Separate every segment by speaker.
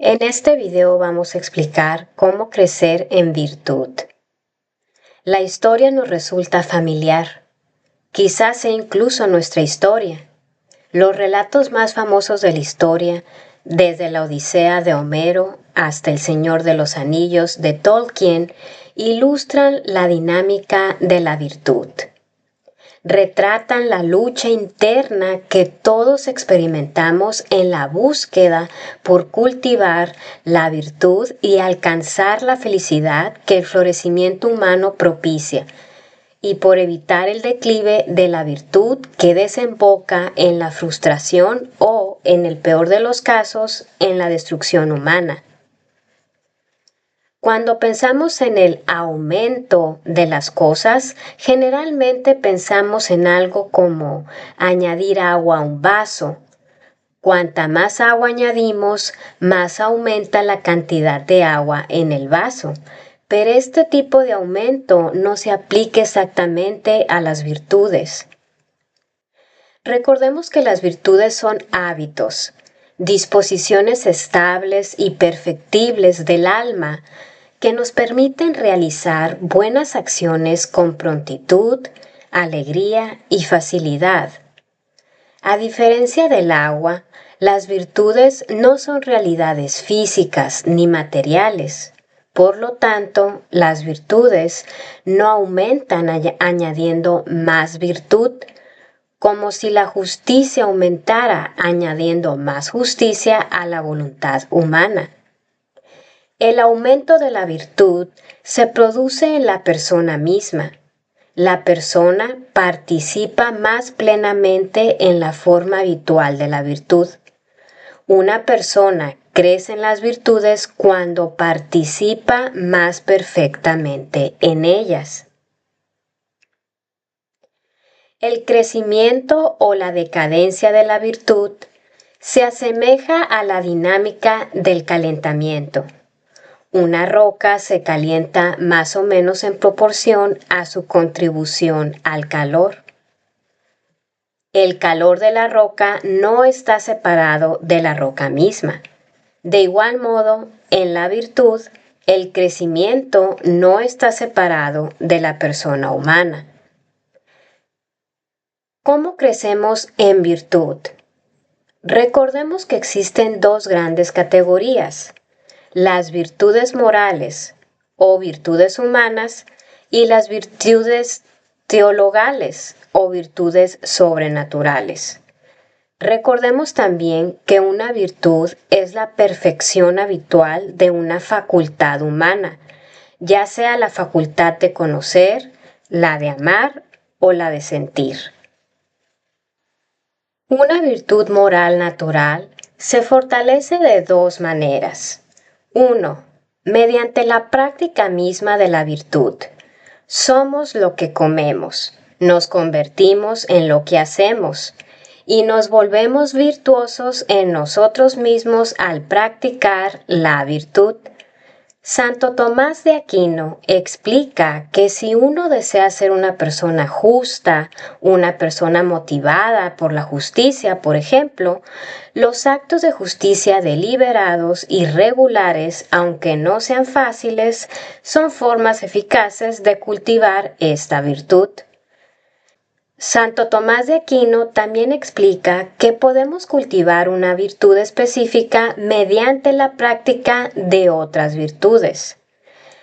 Speaker 1: En este video vamos a explicar cómo crecer en virtud. La historia nos resulta familiar, quizás sea incluso nuestra historia. Los relatos más famosos de la historia, desde la Odisea de Homero hasta El Señor de los Anillos de Tolkien, ilustran la dinámica de la virtud. Retratan la lucha interna que todos experimentamos en la búsqueda por cultivar la virtud y alcanzar la felicidad que el florecimiento humano propicia, y por evitar el declive de la virtud que desemboca en la frustración o, en el peor de los casos, en la destrucción humana. Cuando pensamos en el aumento de las cosas, generalmente pensamos en algo como añadir agua a un vaso. Cuanta más agua añadimos, más aumenta la cantidad de agua en el vaso. Pero este tipo de aumento no se aplica exactamente a las virtudes. Recordemos que las virtudes son hábitos, disposiciones estables y perfectibles del alma que nos permiten realizar buenas acciones con prontitud, alegría y facilidad. A diferencia del agua, las virtudes no son realidades físicas ni materiales. Por lo tanto, las virtudes no aumentan añadiendo más virtud, como si la justicia aumentara añadiendo más justicia a la voluntad humana. El aumento de la virtud se produce en la persona misma. La persona participa más plenamente en la forma habitual de la virtud. Una persona crece en las virtudes cuando participa más perfectamente en ellas. El crecimiento o la decadencia de la virtud se asemeja a la dinámica del calentamiento. Una roca se calienta más o menos en proporción a su contribución al calor. El calor de la roca no está separado de la roca misma. De igual modo, en la virtud, el crecimiento no está separado de la persona humana. ¿Cómo crecemos en virtud? Recordemos que existen dos grandes categorías: las virtudes morales o virtudes humanas y las virtudes teologales o virtudes sobrenaturales. Recordemos también que una virtud es la perfección habitual de una facultad humana, ya sea la facultad de conocer, la de amar o la de sentir. Una virtud moral natural se fortalece de dos maneras. 1. Mediante la práctica misma de la virtud. Somos lo que comemos, nos convertimos en lo que hacemos y nos volvemos virtuosos en nosotros mismos al practicar la virtud. Santo Tomás de Aquino explica que si uno desea ser una persona justa, una persona motivada por la justicia, por ejemplo, los actos de justicia deliberados y regulares, aunque no sean fáciles, son formas eficaces de cultivar esta virtud. Santo Tomás de Aquino también explica que podemos cultivar una virtud específica mediante la práctica de otras virtudes.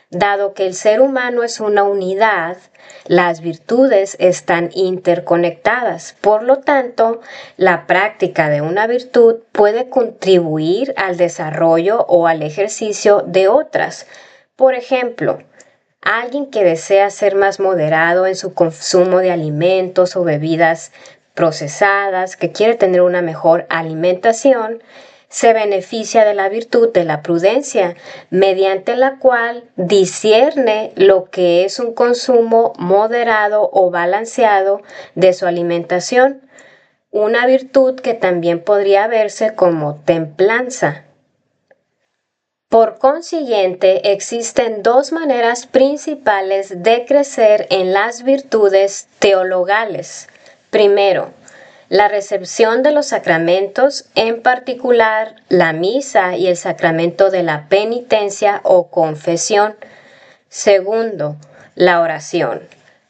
Speaker 1: Dado que el ser humano es una unidad, las virtudes están interconectadas. Por lo tanto, la práctica de una virtud puede contribuir al desarrollo o al ejercicio de otras. Por ejemplo, alguien que desea ser más moderado en su consumo de alimentos o bebidas procesadas, que quiere tener una mejor alimentación, se beneficia de la virtud de la prudencia, mediante la cual discierne lo que es un consumo moderado o balanceado de su alimentación, una virtud que también podría verse como templanza. Por consiguiente, existen dos maneras principales de crecer en las virtudes teologales. Primero, La recepción de los sacramentos, en particular la misa y el sacramento de la penitencia o confesión. Segundo, la oración.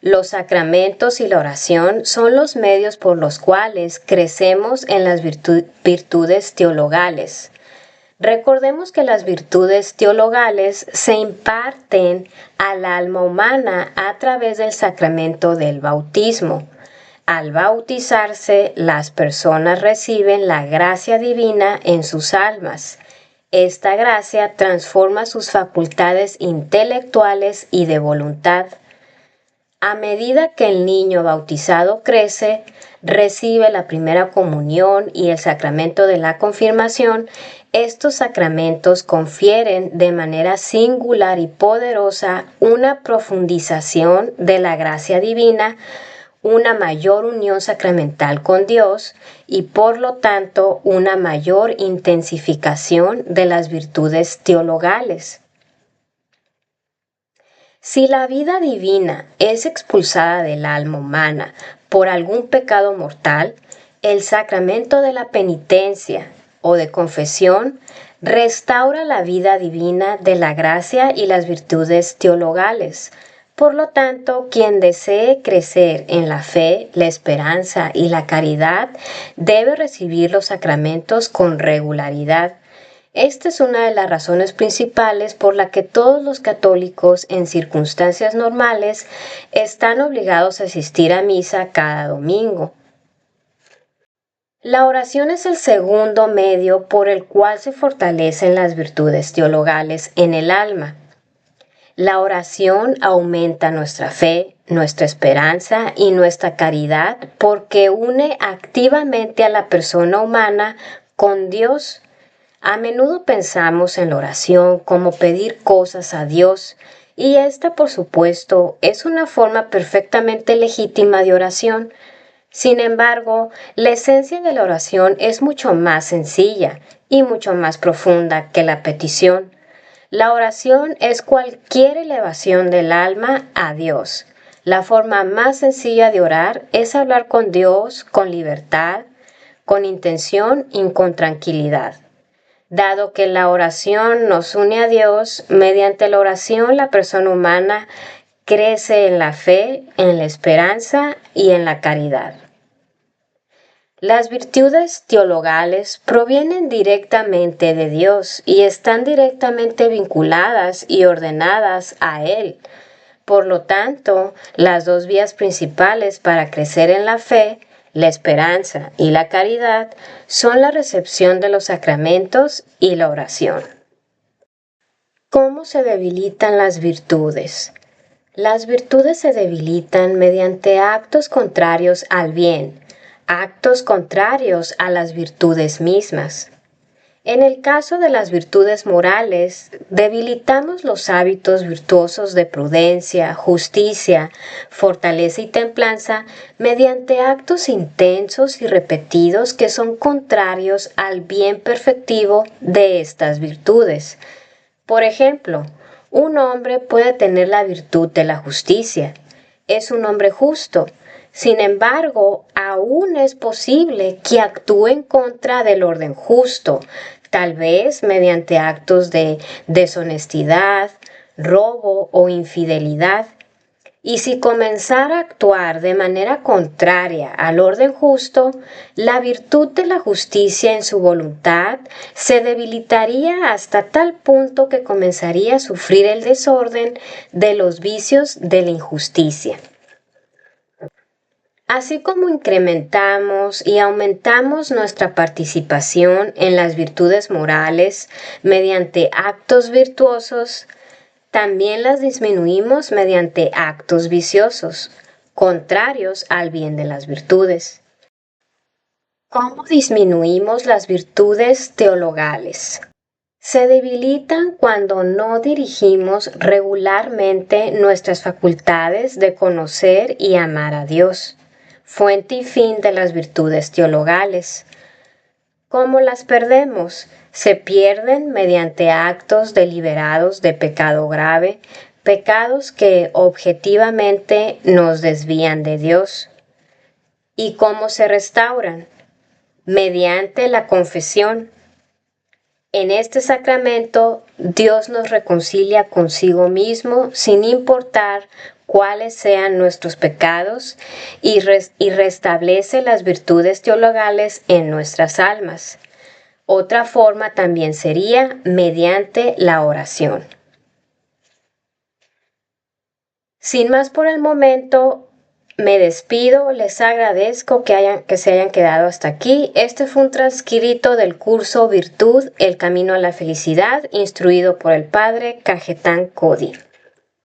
Speaker 1: Los sacramentos y la oración son los medios por los cuales crecemos en las virtudes teologales. Recordemos que las virtudes teologales se imparten al alma humana a través del sacramento del bautismo. Al bautizarse, las personas reciben la gracia divina en sus almas. Esta gracia transforma sus facultades intelectuales y de voluntad. A medida que el niño bautizado crece, recibe la primera comunión y el sacramento de la confirmación, estos sacramentos confieren de manera singular y poderosa una profundización de la gracia divina, una mayor unión sacramental con Dios y por lo tanto una mayor intensificación de las virtudes teologales. Si la vida divina es expulsada del alma humana por algún pecado mortal, el sacramento de la penitencia o de confesión restaura la vida divina de la gracia y las virtudes teologales. Por lo tanto, quien desee crecer en la fe, la esperanza y la caridad debe recibir los sacramentos con regularidad. Esta es una de las razones principales por la que todos los católicos en circunstancias normales están obligados a asistir a misa cada domingo. La oración es el segundo medio por el cual se fortalecen las virtudes teologales en el alma. La oración aumenta nuestra fe, nuestra esperanza y nuestra caridad porque une activamente a la persona humana con Dios. A menudo pensamos en la oración como pedir cosas a Dios, y esta, por supuesto, es una forma perfectamente legítima de oración. Sin embargo, la esencia de la oración es mucho más sencilla y mucho más profunda que la petición. La oración es cualquier elevación del alma a Dios. La forma más sencilla de orar es hablar con Dios con libertad, con intención y con tranquilidad. Dado que la oración nos une a Dios, mediante la oración la persona humana crece en la fe, en la esperanza y en la caridad. Las virtudes teologales provienen directamente de Dios y están directamente vinculadas y ordenadas a Él. Por lo tanto, las dos vías principales para crecer en la fe, la esperanza y la caridad, son la recepción de los sacramentos y la oración. ¿Cómo se debilitan las virtudes? Las virtudes se debilitan mediante actos contrarios al bien, actos contrarios a las virtudes mismas. En el caso de las virtudes morales, debilitamos los hábitos virtuosos de prudencia, justicia, fortaleza y templanza mediante actos intensos y repetidos que son contrarios al bien perfectivo de estas virtudes. Por ejemplo, un hombre puede tener la virtud de la justicia. Es un hombre justo. Sin embargo, aún es posible que actúe en contra del orden justo, tal vez mediante actos de deshonestidad, robo o infidelidad. Y si comenzara a actuar de manera contraria al orden justo, la virtud de la justicia en su voluntad se debilitaría hasta tal punto que comenzaría a sufrir el desorden de los vicios de la injusticia. Así como incrementamos y aumentamos nuestra participación en las virtudes morales mediante actos virtuosos, también las disminuimos mediante actos viciosos, contrarios al bien de las virtudes. ¿Cómo disminuimos las virtudes teologales? Se debilitan cuando no dirigimos regularmente nuestras facultades de conocer y amar a Dios, fuente y fin de las virtudes teologales. ¿Cómo las perdemos? Se pierden mediante actos deliberados de pecado grave, pecados que objetivamente nos desvían de Dios. ¿Y cómo se restauran? Mediante la confesión. En este sacramento, Dios nos reconcilia consigo mismo sin importar cuáles sean nuestros pecados y restablece las virtudes teologales en nuestras almas. Otra forma también sería mediante la oración. Sin más por el momento, me despido, les agradezco que se hayan quedado hasta aquí. Este fue un transcrito del curso Virtud, el camino a la felicidad, instruido por el padre Cajetán Cody.